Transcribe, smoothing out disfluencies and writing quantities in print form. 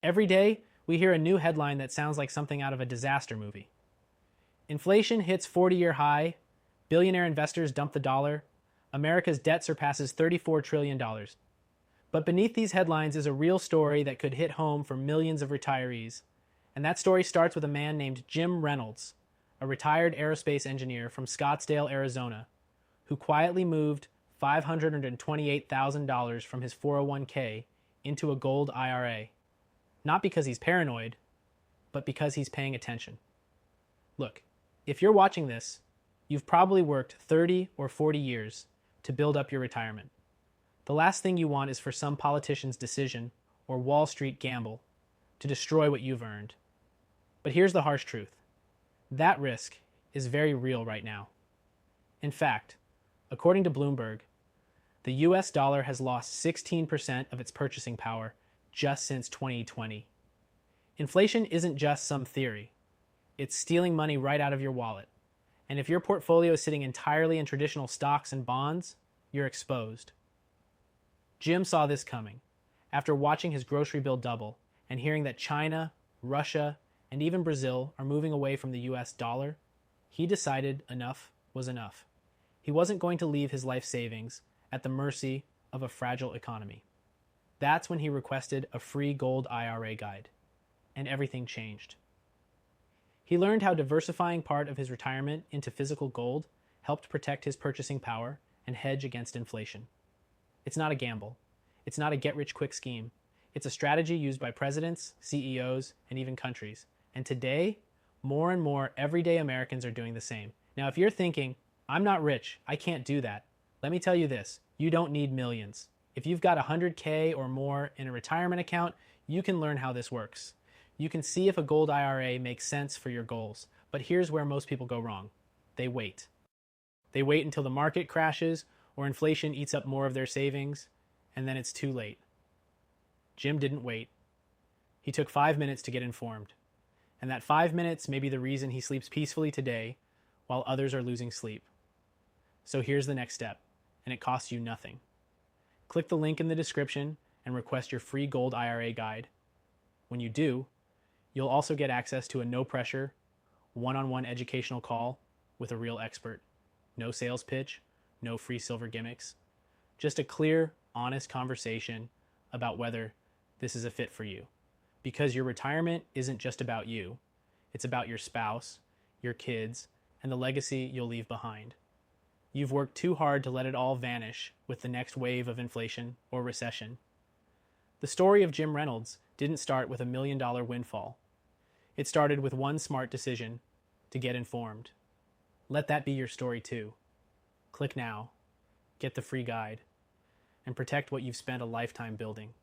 Every day, we hear a new headline that sounds like something out of a disaster movie. Inflation hits 40-year high, billionaire investors dump the dollar, America's debt surpasses $34 trillion. But beneath these headlines is a real story that could hit home for millions of retirees. And that story starts with a man named Jim Reynolds, a retired aerospace engineer from Scottsdale, Arizona, who quietly moved $528,000 from his 401k into a gold IRA. Not because he's paranoid, but because he's paying attention. Look, if you're watching this, you've probably worked 30 or 40 years to build up your retirement. The last thing you want is for some politician's decision or Wall Street gamble to destroy what you've earned. But here's the harsh truth. That risk is very real right now. In fact, according to Bloomberg, the US dollar has lost 16% of its purchasing power just since 2020. Inflation isn't just some theory. It's stealing money right out of your wallet. And if your portfolio is sitting entirely in traditional stocks and bonds, you're exposed. Jim saw this coming. After watching his grocery bill double and hearing that China, Russia, and even Brazil are moving away from the US dollar, he decided enough was enough. He wasn't going to leave his life savings at the mercy of a fragile economy. That's when he requested a free gold IRA guide, and everything changed. He learned how diversifying part of his retirement into physical gold helped protect his purchasing power and hedge against inflation. It's not a gamble. It's not a get-rich-quick scheme. It's a strategy used by presidents, CEOs, and even countries. And today, more and more everyday Americans are doing the same. Now, if you're thinking, I'm not rich, I can't do that, let me tell you this, you don't need millions. If you've got 100K or more in a retirement account, you can learn how this works. You can see if a gold IRA makes sense for your goals. But here's where most people go wrong. They wait. They wait until the market crashes or inflation eats up more of their savings, and then it's too late. Jim didn't wait. He took 5 minutes to get informed. And that 5 minutes may be the reason he sleeps peacefully today while others are losing sleep. So here's the next step, and it costs you nothing. Click the link in the description and request your free gold IRA guide. When you do, you'll also get access to a no-pressure, one-on-one educational call with a real expert. No sales pitch, no free silver gimmicks. Just a clear, honest conversation about whether this is a fit for you. Because your retirement isn't just about you. It's about your spouse, your kids, and the legacy you'll leave behind. You've worked too hard to let it all vanish with the next wave of inflation or recession. The story of Jim Reynolds didn't start with $1 million windfall. It started with one smart decision to get informed. Let that be your story too. Click now, get the free guide, and protect what you've spent a lifetime building.